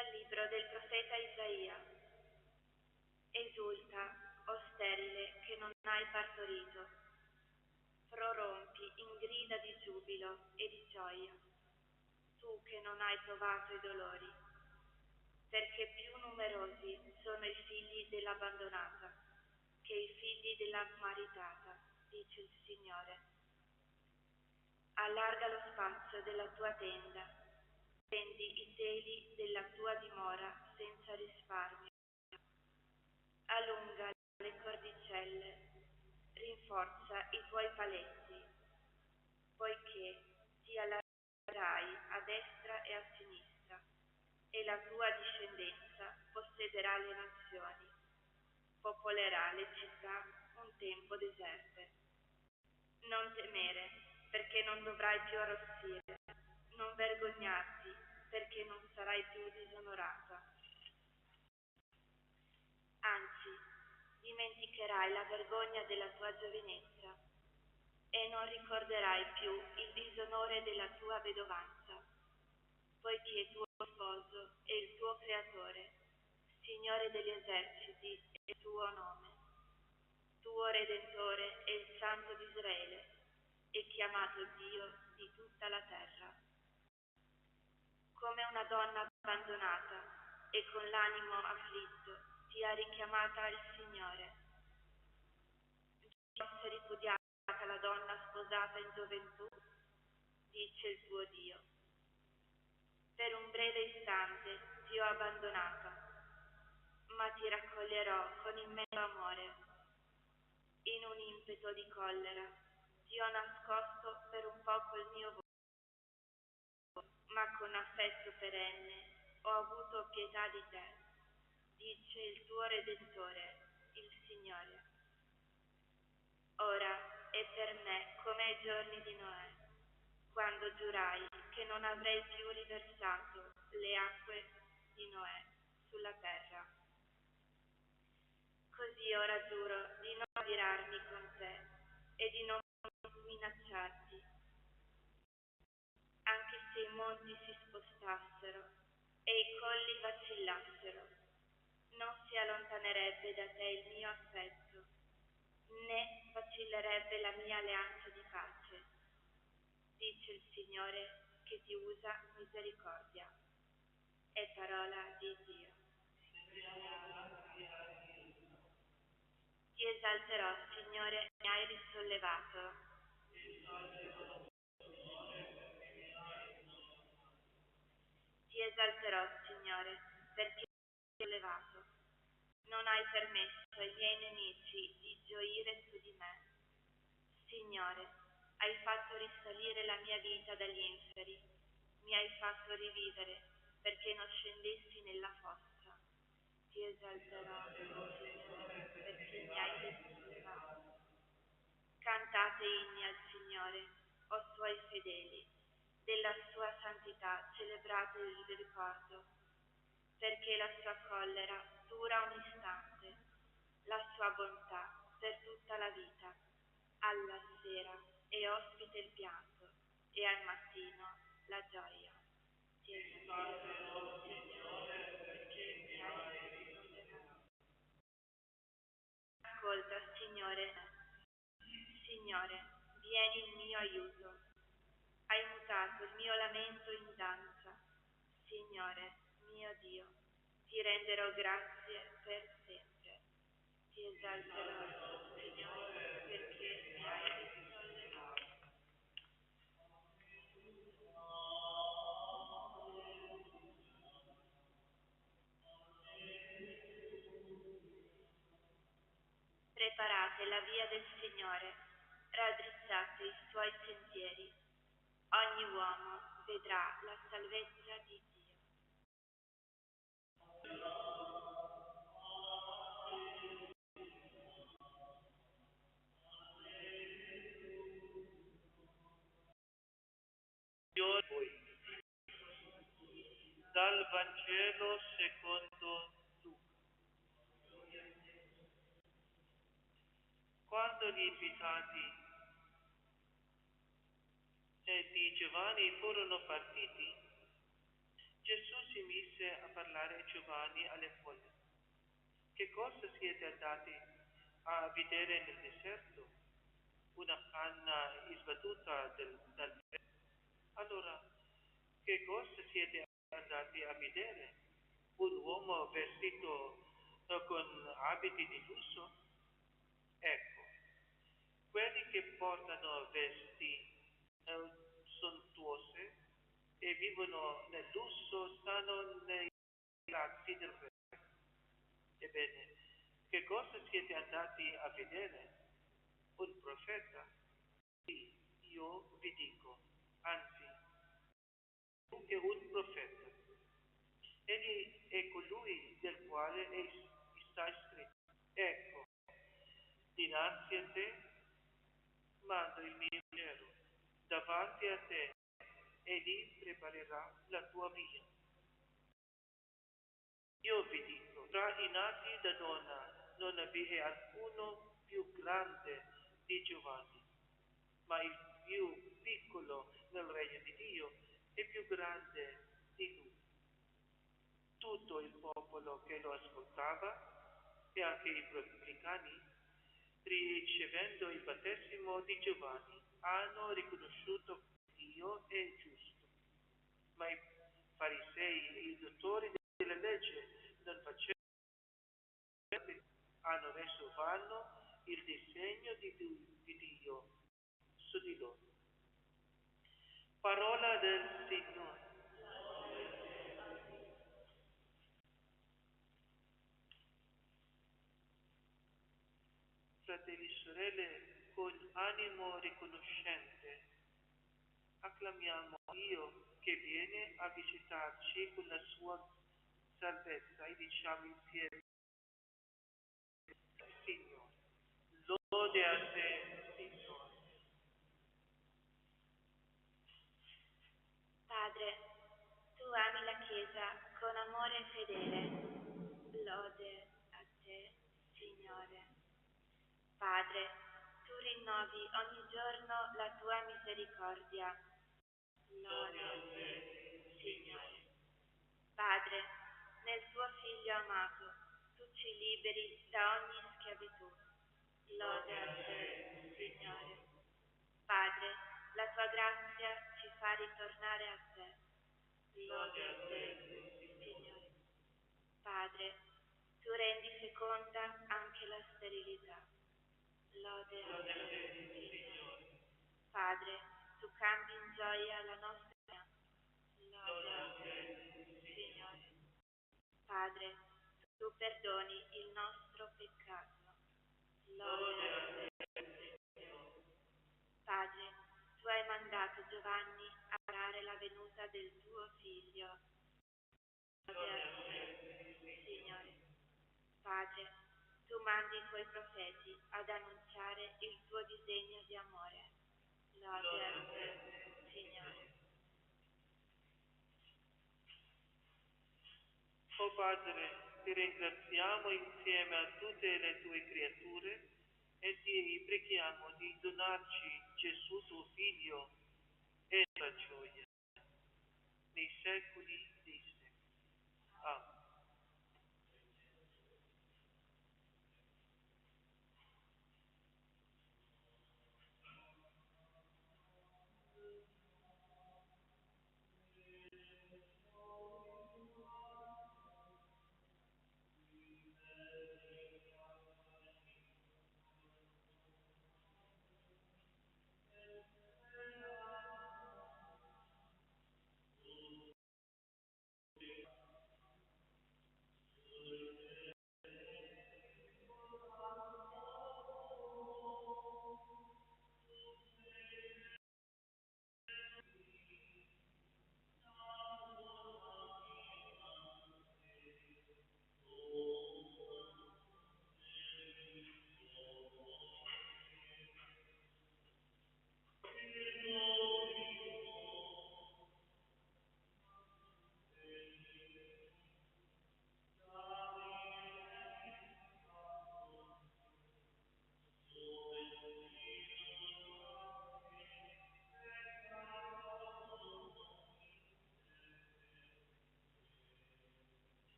Dal libro del profeta Isaia. Esulta, o sterile, che non hai partorito. Prorompi in grida di giubilo e di gioia, tu che non hai provato i dolori, perché più numerosi sono i figli dell'abbandonata che i figli della maritata, dice il Signore. Allarga lo spazio della tua tenda, stendi i teli della tua dimora senza risparmio. Allunga le cordicelle, rinforza i tuoi paletti, poiché ti allargerai a destra e a sinistra, e la tua discendenza possederà le nazioni, popolerà le città un tempo deserte. Non temere, perché non dovrai più arrossire, non vergognarti, perché non sarai più disonorata. Anzi, dimenticherai la vergogna della tua giovinezza e non ricorderai più il disonore della tua vedovanza, poiché tuo sposo è il tuo creatore, Signore degli eserciti è il tuo nome. Tuo Redentore è il Santo di Israele, è chiamato Dio di tutta la terra. Come una donna abbandonata e con l'animo afflitto ti ha richiamata il Signore. Fosse ripudiata la donna sposata in gioventù, dice il tuo Dio. Per un breve istante ti ho abbandonata, ma ti raccoglierò con immenso amore. In un impeto di collera ti ho nascosto per un poco il mio volto, ma con affetto perenne ho avuto pietà di te, dice il tuo Redentore, il Signore. Ora è per me come ai giorni di Noè, quando giurai che non avrei più riversato le acque di Noè sulla terra. Così ora giuro di non adirarmi con te e di non minacciarti, anche se i monti si spostassero e i colli vacillassero, non si allontanerebbe da te il mio affetto, né vacillerebbe la mia alleanza di pace, dice il Signore che ti usa misericordia. È parola di Dio. Ti esalterò, Signore, mi hai risollevato. Ti esalterò, Signore, perché mi hai sollevato. Non hai permesso ai miei nemici di gioire su di me. Signore, hai fatto risalire la mia vita dagli inferi, mi hai fatto rivivere perché non scendessi nella fossa. Ti esalterò, Signore, perché mi hai risollevato. Cantate inni al Signore, o suoi fedeli, della sua santità celebrate il ricordo, perché la sua collera dura un istante, la sua bontà per tutta la vita. Alla sera è ospite il pianto e al mattino la gioia. Ti esalterò, Signore, perché mi hai risollevato. Ascolta, Signore, Signore, vieni in mio aiuto. Hai mutato il mio lamento in danza. Signore, mio Dio, ti renderò grazie per sempre. Ti esalterò, Signore, perché mi hai risollevato. Preparate la via del Signore, raddrizzate i suoi sentieri. Ogni uomo vedrà la salvezza di Dio. Voi. Dal Vangelo secondo Luca. Quando gli invitati di Giovanni furono partiti, Gesù si mise a parlare a Giovanni alle folle. Che cosa siete andati a vedere nel deserto? Una canna sbattuta dal vento? Allora, che cosa siete andati a vedere? Un uomo vestito con abiti di lusso? Ecco, quelli che portano vesti sontuose e vivono nel lusso stanno nei palazzi del re. Ebbene, che cosa siete andati a vedere? Un profeta? Sì, io vi dico, anzi, più che un profeta. Egli è colui del quale sta scritto. Ecco, dinanzi a te mando il mio messaggero davanti a te, egli preparerà la tua via. Io vi dico, tra i nati da donna non vi è alcuno più grande di Giovanni, ma il più piccolo nel regno di Dio è più grande di lui. Tutto il popolo che lo ascoltava e anche i pubblicani, ricevendo il battesimo di Giovanni, hanno riconosciuto che Dio è giusto. Ma i farisei e i dottori della legge non facevano, hanno reso vano il disegno di Dio su di loro. Parola del Signore. Fratelli e sorelle, con animo riconoscente, acclamiamo Dio che viene a visitarci con la sua salvezza e diciamo insieme, Signore, lode a te, Signore. Padre, tu ami la Chiesa con amore fedele. Lode a te, Signore. Padre, tu rinnovi ogni giorno la tua misericordia. Lode a te, Signore. Padre, nel tuo Figlio amato, tu ci liberi da ogni schiavitù. Lode a te, Signore. Padre, la tua grazia ci fa ritornare a te. Lode a te, Signore. Padre, tu rendi feconda anche la sterilità. Lode a te, Signore. Padre, tu cambi in gioia la nostra vita. Lode a te, Signore. Padre, tu perdoni il nostro peccato. Lode a te, Signore. Padre, tu hai mandato Giovanni a parlare la venuta del tuo Figlio. Lode a te, Signore. Padre, tu mandi i tuoi profeti ad annunciare il tuo disegno di amore. Lode a te, Signore. Oh Padre, ti ringraziamo insieme a tutte le tue creature e ti preghiamo di donarci Gesù tuo Figlio e la gioia nei secoli dei secoli. Amen.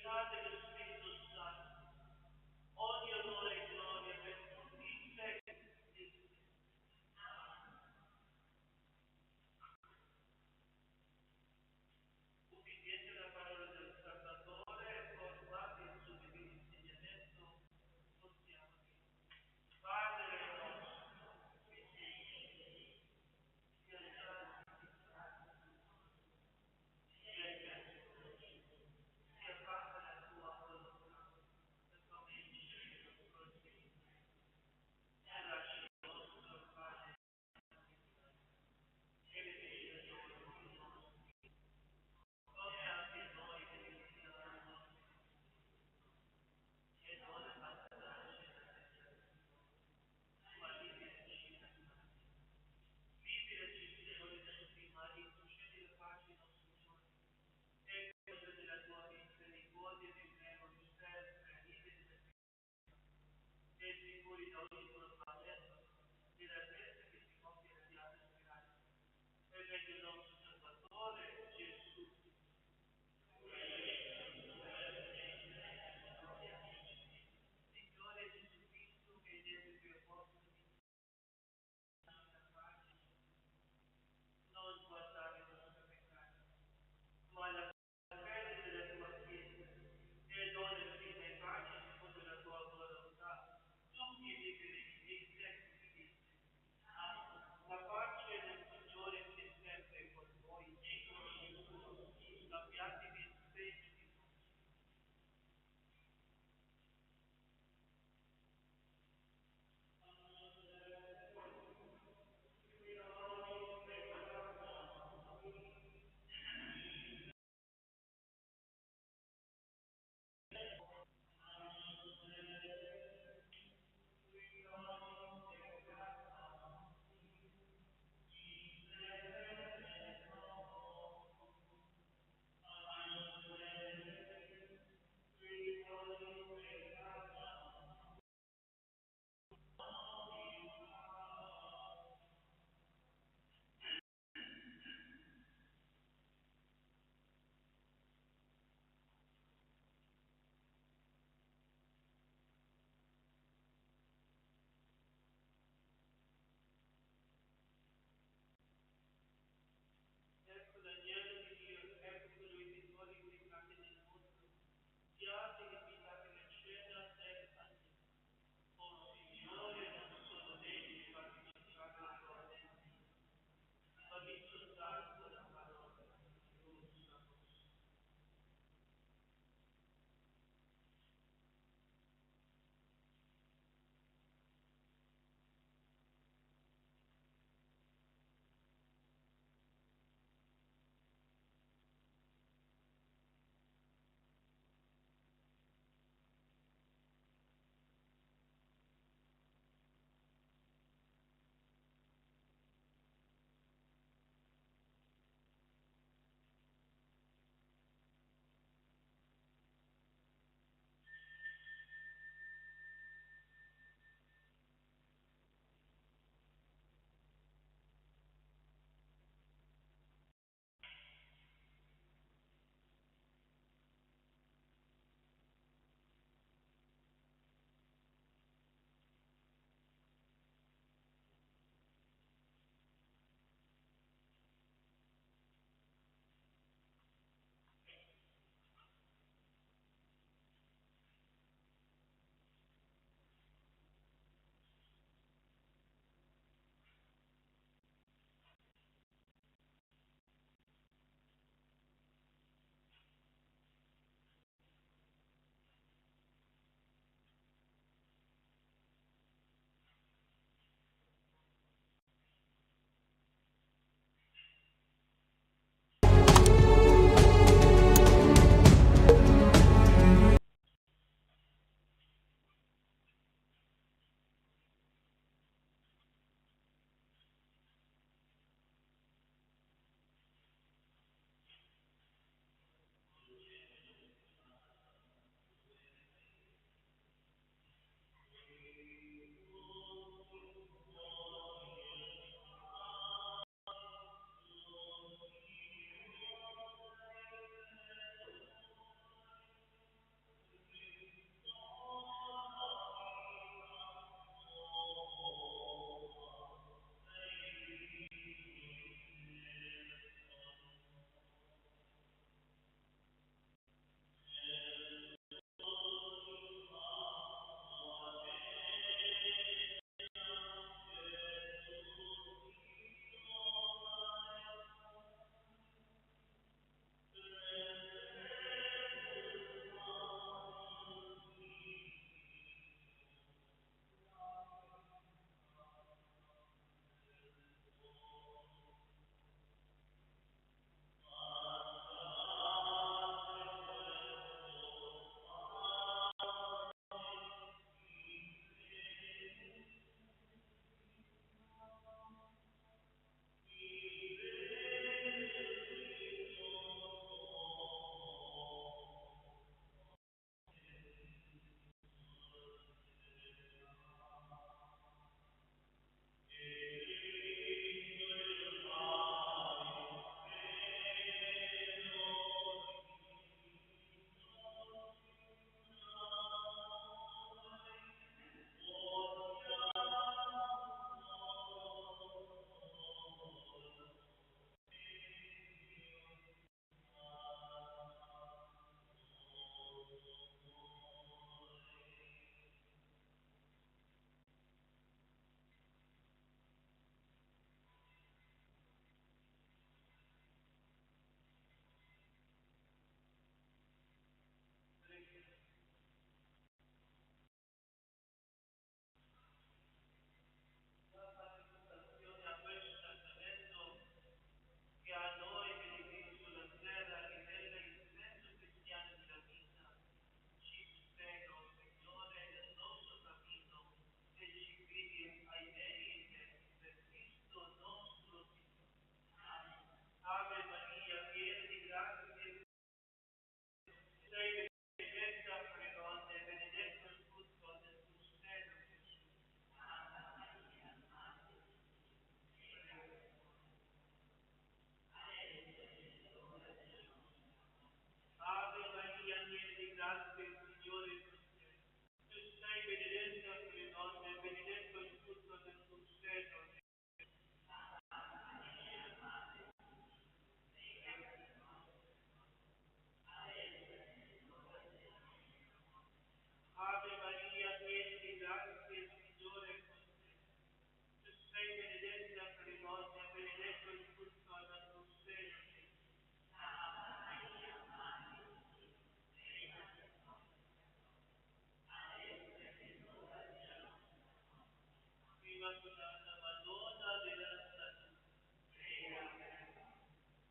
Padre e dello Spirito Santo, ogni onore e gloria per tutti i secoli. Ubbidiente alla parola del Salvatore e formati il suo divino insegnamento, possiamo dire. Padre nostro, che sei in cielo, sia santificato, sia fatta la tua piena di grazia, il Signore è con te. Tu sei benedetta fra le donne, e benedetto il frutto del tuo seno. Ave Maria, piena di grazia, il Signore è con te. Tu sei benedetta fra le donne, e benedetto il frutto del tuo seno. Prima Madonna, Madonna della salute,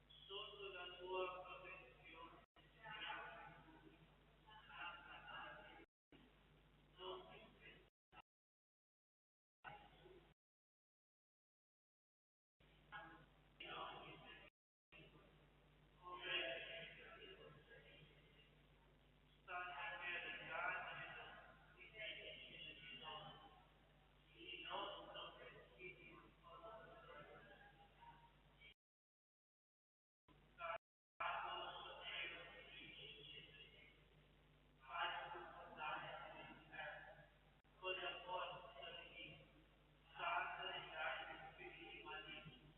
sotto la tua protezione, Santa Vergine, il nostro presidio, con la forza di Santa e Santa Spiriti Maligni,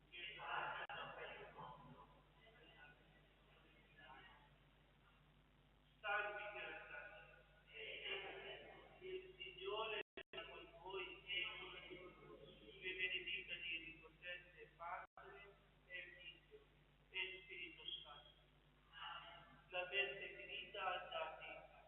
che vagano per il mondo. Salvi Teresa, il Signore è con voi e benedica di potente Padre e Figlio e Spirito Santo. L'avete finita, andate in pace.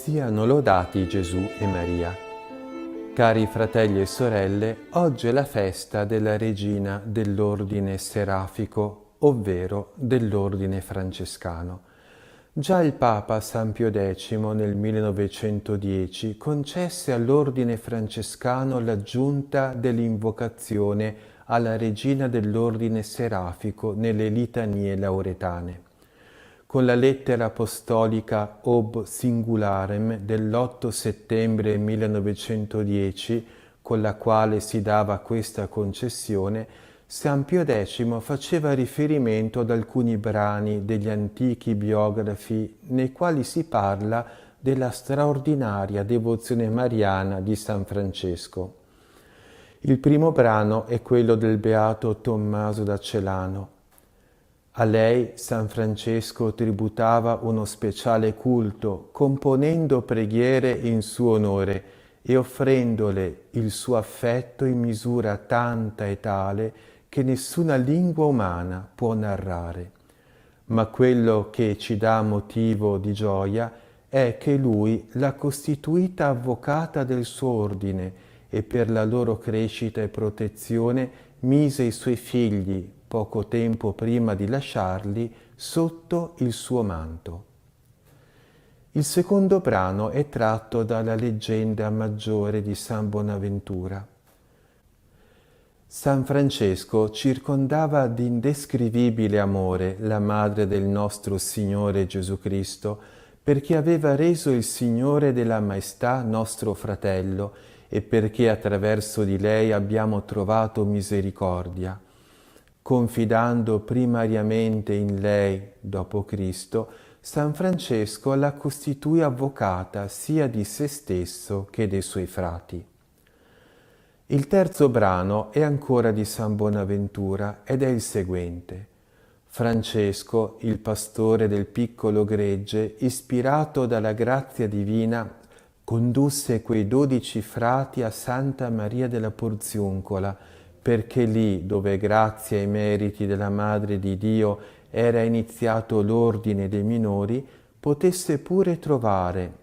Siano lodati Gesù e Maria. Cari fratelli e sorelle, oggi è la festa della Regina dell'Ordine Serafico, ovvero dell'Ordine Francescano. Già il Papa San Pio X nel 1910 concesse all'Ordine Francescano l'aggiunta dell'invocazione alla Regina dell'Ordine Serafico nelle litanie lauretane. Con la lettera apostolica Ob Singularem dell'8 settembre 1910, con la quale si dava questa concessione, San Pio X faceva riferimento ad alcuni brani degli antichi biografi nei quali si parla della straordinaria devozione mariana di San Francesco. Il primo brano è quello del beato Tommaso da Celano. A lei San Francesco tributava uno speciale culto, componendo preghiere in suo onore e offrendole il suo affetto in misura tanta e tale che nessuna lingua umana può narrare. Ma quello che ci dà motivo di gioia è che lui l'ha costituita avvocata del suo ordine e per la loro crescita e protezione mise i suoi figli, poco tempo prima di lasciarli, sotto il suo manto. Il secondo brano è tratto dalla leggenda maggiore di San Bonaventura. San Francesco circondava di indescrivibile amore la madre del nostro Signore Gesù Cristo, perché aveva reso il Signore della Maestà nostro fratello e perché attraverso di lei abbiamo trovato misericordia. Confidando primariamente in lei, dopo Cristo, San Francesco la costituì avvocata sia di se stesso che dei suoi frati. Il terzo brano è ancora di San Bonaventura ed è il seguente. Francesco, il pastore del piccolo gregge, ispirato dalla grazia divina, condusse quei 12 frati a Santa Maria della Porziuncola, perché lì, dove grazie ai meriti della Madre di Dio era iniziato l'ordine dei minori, potesse pure trovare,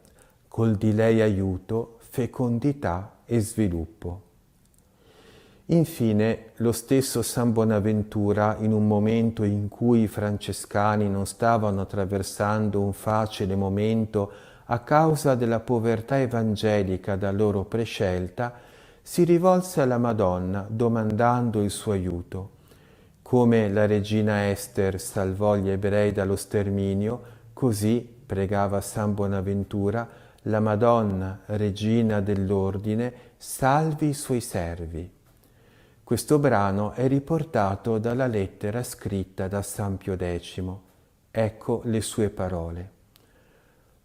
col di lei aiuto, fecondità e sviluppo. Infine, lo stesso San Bonaventura, in un momento in cui i francescani non stavano attraversando un facile momento a causa della povertà evangelica da loro prescelta, si rivolse alla Madonna domandando il suo aiuto. Come la regina Ester salvò gli ebrei dallo sterminio, così, pregava San Bonaventura, la Madonna, regina dell'ordine, salvi i suoi servi. Questo brano è riportato dalla lettera scritta da San Pio X. Ecco le sue parole.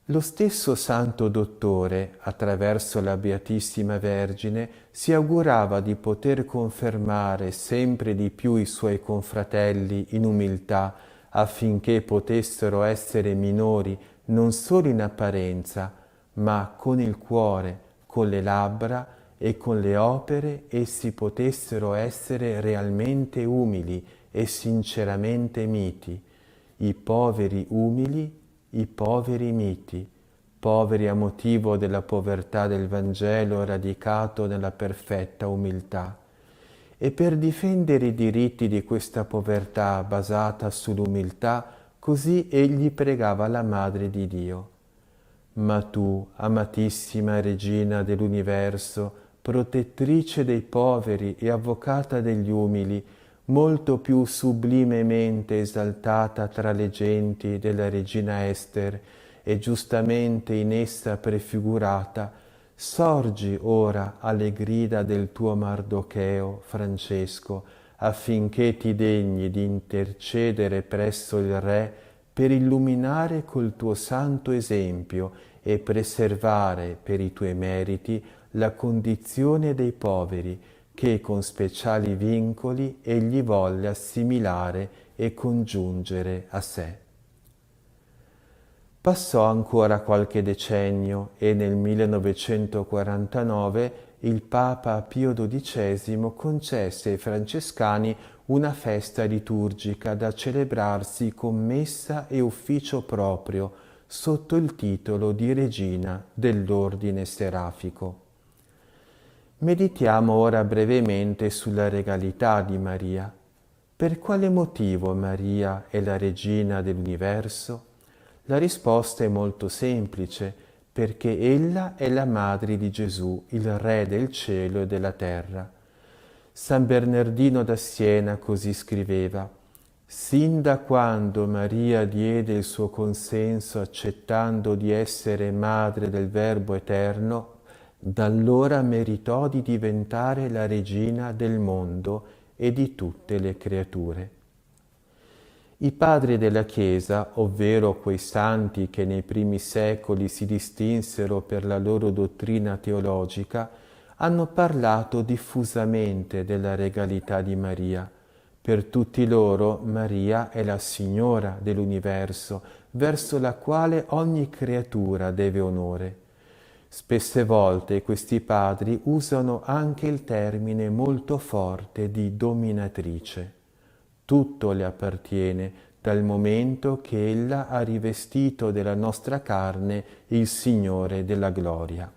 Lo stesso Santo Dottore, attraverso la Beatissima Vergine, si augurava di poter confermare sempre di più i suoi confratelli in umiltà, affinché potessero essere minori non solo in apparenza, ma con il cuore, con le labbra e con le opere essi potessero essere realmente umili e sinceramente miti, i poveri umili, i poveri miti, poveri a motivo della povertà del Vangelo radicato nella perfetta umiltà. E per difendere i diritti di questa povertà basata sull'umiltà, così egli pregava la Madre di Dio. Ma tu, amatissima Regina dell'universo, protettrice dei poveri e avvocata degli umili, molto più sublimemente esaltata tra le genti della regina Ester e giustamente in essa prefigurata, sorgi ora alle grida del tuo Mardocheo, Francesco, affinché ti degni di intercedere presso il Re per illuminare col tuo santo esempio e preservare per i tuoi meriti la condizione dei poveri, che con speciali vincoli egli volle assimilare e congiungere a sé. Passò ancora qualche decennio e nel 1949 il Papa Pio XII concesse ai francescani una festa liturgica da celebrarsi con messa e ufficio proprio, sotto il titolo di Regina dell'Ordine Serafico. Meditiamo ora brevemente sulla regalità di Maria. Per quale motivo Maria è la Regina dell'universo? La risposta è molto semplice, perché ella è la madre di Gesù, il Re del cielo e della terra. San Bernardino da Siena così scriveva: «Sin da quando Maria diede il suo consenso accettando di essere madre del Verbo Eterno, da allora meritò di diventare la regina del mondo e di tutte le creature». I padri della Chiesa, ovvero quei santi che nei primi secoli si distinsero per la loro dottrina teologica, hanno parlato diffusamente della regalità di Maria. Per tutti loro Maria è la Signora dell'universo, verso la quale ogni creatura deve onore. Spesse volte questi padri usano anche il termine molto forte di dominatrice. Tutto le appartiene dal momento che ella ha rivestito della nostra carne il Signore della gloria.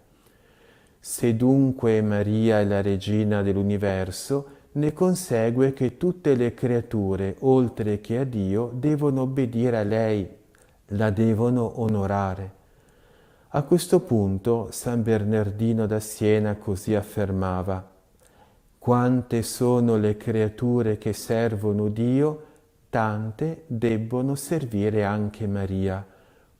Se dunque Maria è la Regina dell'universo, ne consegue che tutte le creature, oltre che a Dio, devono obbedire a lei, la devono onorare. A questo punto San Bernardino da Siena così affermava: «Quante sono le creature che servono Dio, tante debbono servire anche Maria,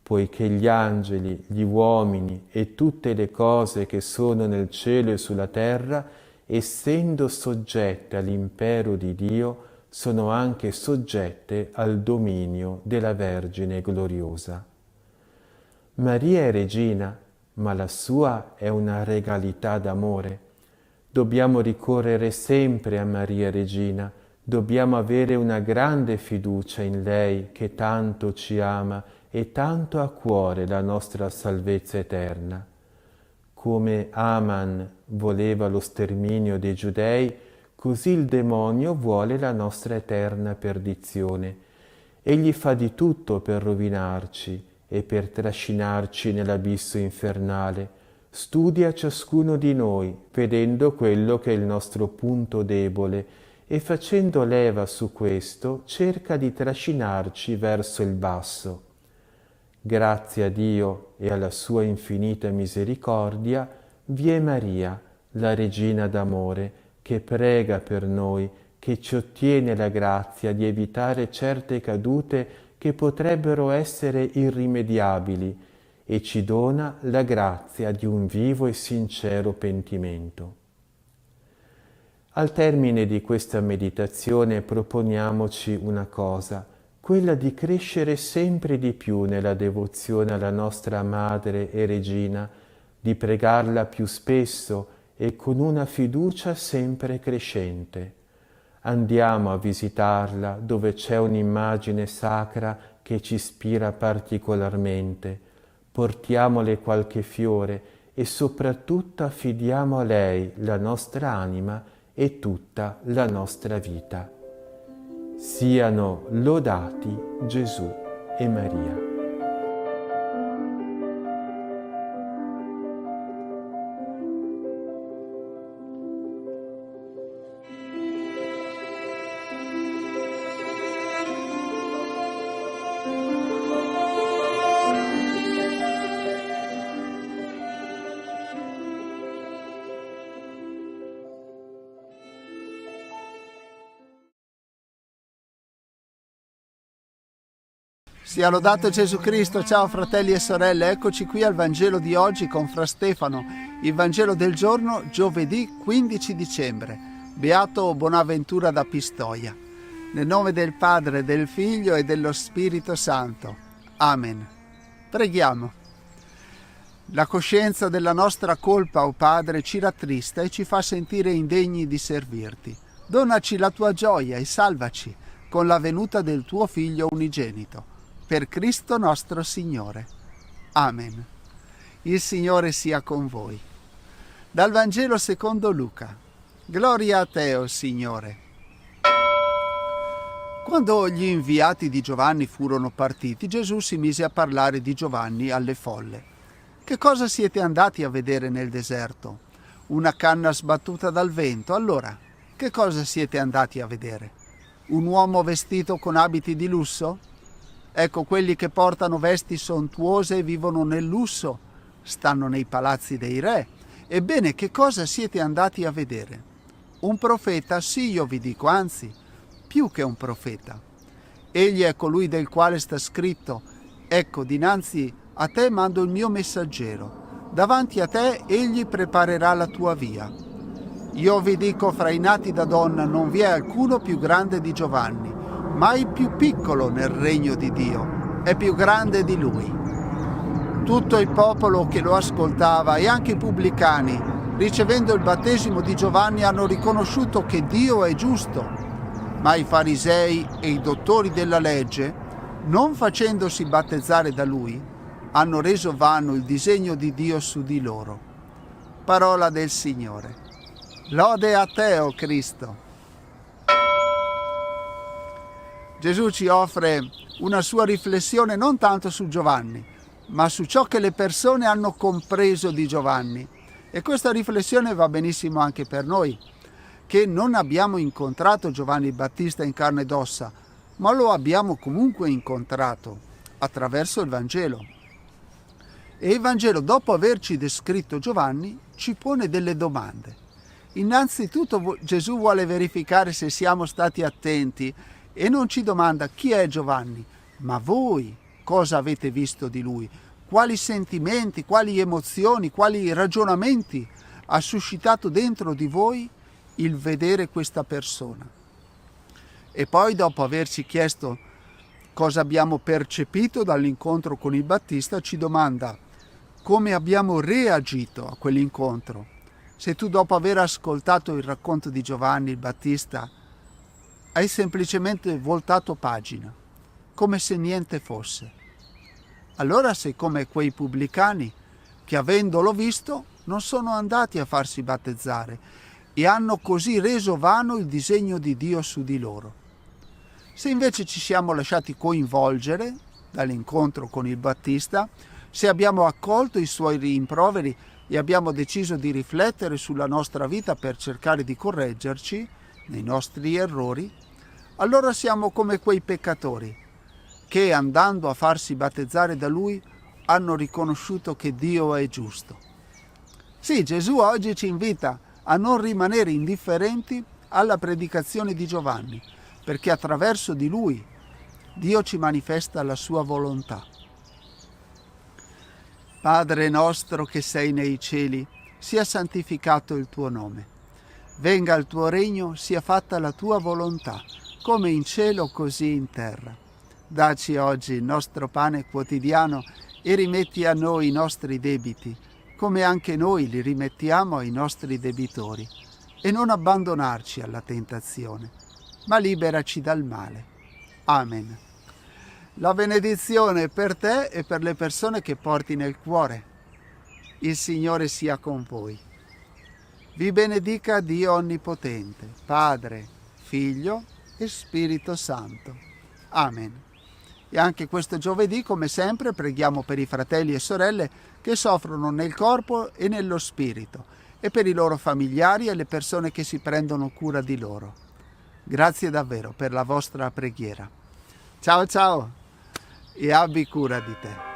poiché gli angeli, gli uomini e tutte le cose che sono nel cielo e sulla terra, essendo soggette all'impero di Dio, sono anche soggette al dominio della Vergine gloriosa». Maria è regina, ma la sua è una regalità d'amore. Dobbiamo ricorrere sempre a Maria Regina, dobbiamo avere una grande fiducia in lei che tanto ci ama e tanto ha a cuore la nostra salvezza eterna. Come Aman voleva lo sterminio dei Giudei, così il demonio vuole la nostra eterna perdizione. Egli fa di tutto per rovinarci e per trascinarci nell'abisso infernale. Studia ciascuno di noi, vedendo quello che è il nostro punto debole, e facendo leva su questo, cerca di trascinarci verso il basso. Grazie a Dio e alla sua infinita misericordia, vi è Maria, la Regina d'amore, che prega per noi, che ci ottiene la grazia di evitare certe cadute che potrebbero essere irrimediabili, e ci dona la grazia di un vivo e sincero pentimento. Al termine di questa meditazione proponiamoci una cosa, quella di crescere sempre di più nella devozione alla nostra Madre e Regina, di pregarla più spesso e con una fiducia sempre crescente. Andiamo a visitarla dove c'è un'immagine sacra che ci ispira particolarmente. Portiamole qualche fiore e soprattutto affidiamo a lei la nostra anima e tutta la nostra vita. Siano lodati Gesù e Maria. Sia lodato Gesù Cristo. Ciao fratelli e sorelle, eccoci qui al Vangelo di oggi con Fra Stefano, il Vangelo del giorno giovedì 15 dicembre. Beato Bonaventura da Pistoia. Nel nome del Padre, del Figlio e dello Spirito Santo. Amen. Preghiamo. La coscienza della nostra colpa, o Padre, ci rattrista e ci fa sentire indegni di servirti. Donaci la tua gioia e salvaci con la venuta del tuo Figlio unigenito. Per Cristo nostro Signore. Amen. Il Signore sia con voi. Dal Vangelo secondo Luca. Gloria a te, o Signore. Quando gli inviati di Giovanni furono partiti, Gesù si mise a parlare di Giovanni alle folle. Che cosa siete andati a vedere nel deserto? Una canna sbattuta dal vento? Allora, che cosa siete andati a vedere? Un uomo vestito con abiti di lusso? Ecco, quelli che portano vesti sontuose e vivono nel lusso stanno nei palazzi dei re. Ebbene, che cosa siete andati a vedere? Un profeta? Sì, io vi dico, anzi, più che un profeta. Egli è colui del quale sta scritto: ecco, dinanzi a te mando il mio messaggero, davanti a te egli preparerà la tua via. Io vi dico, fra i nati da donna non vi è alcuno più grande di Giovanni, ma il più piccolo nel regno di Dio è più grande di lui. Tutto il popolo che lo ascoltava e anche i pubblicani, ricevendo il battesimo di Giovanni, hanno riconosciuto che Dio è giusto. Ma i farisei e i dottori della legge, non facendosi battezzare da lui, hanno reso vano il disegno di Dio su di loro. Parola del Signore. Lode a te, o Cristo. Gesù ci offre una sua riflessione non tanto su Giovanni, ma su ciò che le persone hanno compreso di Giovanni. E questa riflessione va benissimo anche per noi, che non abbiamo incontrato Giovanni Battista in carne ed ossa, ma lo abbiamo comunque incontrato attraverso il Vangelo. E il Vangelo, dopo averci descritto Giovanni, ci pone delle domande. Innanzitutto Gesù vuole verificare se siamo stati attenti e non ci domanda chi è Giovanni, ma voi cosa avete visto di lui, quali sentimenti, quali emozioni, quali ragionamenti ha suscitato dentro di voi il vedere questa persona. E poi, dopo averci chiesto cosa abbiamo percepito dall'incontro con il Battista, ci domanda come abbiamo reagito a quell'incontro. Se tu, dopo aver ascoltato il racconto di Giovanni il Battista, hai semplicemente voltato pagina, come se niente fosse, allora sei come quei pubblicani che, avendolo visto, non sono andati a farsi battezzare e hanno così reso vano il disegno di Dio su di loro. Se invece ci siamo lasciati coinvolgere dall'incontro con il Battista, se abbiamo accolto i suoi rimproveri e abbiamo deciso di riflettere sulla nostra vita per cercare di correggerci nei nostri errori, allora siamo come quei peccatori che, andando a farsi battezzare da lui, hanno riconosciuto che Dio è giusto. Sì, Gesù oggi ci invita a non rimanere indifferenti alla predicazione di Giovanni, perché attraverso di lui Dio ci manifesta la sua volontà. Padre nostro che sei nei cieli, sia santificato il tuo nome. Venga il tuo regno, sia fatta la tua volontà, come in cielo così in terra. Dacci oggi il nostro pane quotidiano e rimetti a noi i nostri debiti, come anche noi li rimettiamo ai nostri debitori, e non abbandonarci alla tentazione, ma liberaci dal male. Amen. La benedizione per te e per le persone che porti nel cuore. Il Signore sia con voi. Vi benedica Dio Onnipotente, Padre, Figlio e Spirito Santo. Amen. E anche questo giovedì, come sempre, preghiamo per i fratelli e sorelle che soffrono nel corpo e nello spirito, e per i loro familiari e le persone che si prendono cura di loro. Grazie davvero per la vostra preghiera. Ciao ciao e abbi cura di te.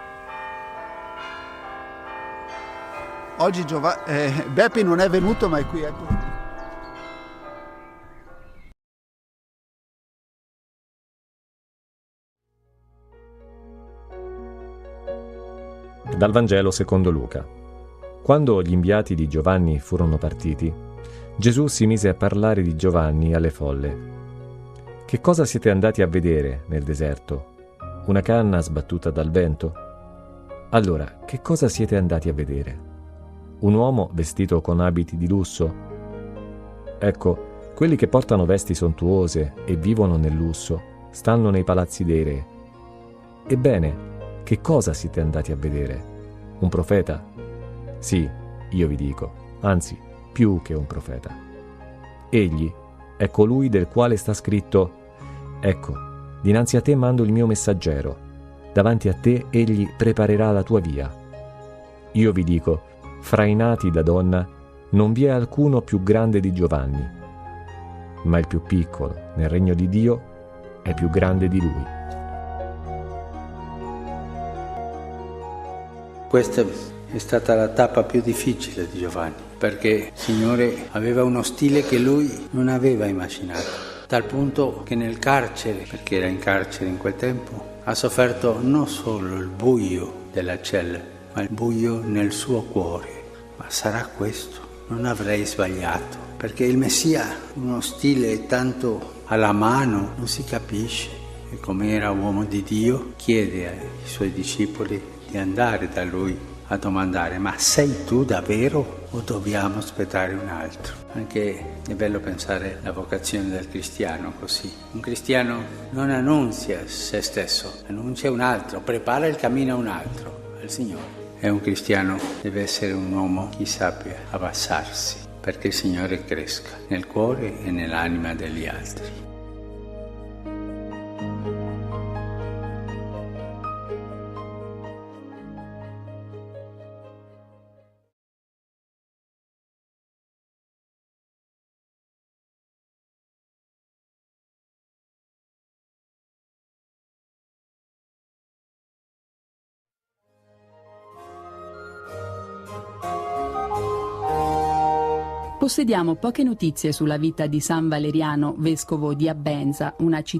Oggi Beppi non è venuto, ma è qui, ecco. Dal Vangelo secondo Luca. Quando gli inviati di Giovanni furono partiti, Gesù si mise a parlare di Giovanni alle folle. Che cosa siete andati a vedere nel deserto? Una canna sbattuta dal vento? Allora, che cosa siete andati a vedere? Un uomo vestito con abiti di lusso? Ecco, quelli che portano vesti sontuose e vivono nel lusso stanno nei palazzi dei re. Ebbene, che cosa siete andati a vedere? Un profeta? Sì, io vi dico, anzi, più che un profeta. Egli è colui del quale sta scritto: Ecco, dinanzi a te mando il mio messaggero. Davanti a te egli preparerà la tua via. Io vi dico, fra i nati da donna non vi è alcuno più grande di Giovanni, ma il più piccolo nel regno di Dio è più grande di lui. Questa è stata la tappa più difficile di Giovanni, perché il Signore aveva uno stile che lui non aveva immaginato, tal punto che nel carcere, perché era in carcere in quel tempo, ha sofferto non solo il buio della cella, ma il buio nel suo cuore. Ma sarà questo? Non avrei sbagliato, perché il Messia, uno stile tanto alla mano, non si capisce. E come era uomo di Dio, chiede ai suoi discepoli di andare da lui a domandare: ma sei tu davvero o dobbiamo aspettare un altro? Anche è bello pensare alla vocazione del cristiano così. Un cristiano non annunzia se stesso, annuncia un altro, prepara il cammino a un altro, al Signore. E un cristiano deve essere un uomo che sappia abbassarsi, perché il Signore cresca nel cuore e nell'anima degli altri. Possediamo poche notizie sulla vita di San Valeriano, vescovo di Abenza, una città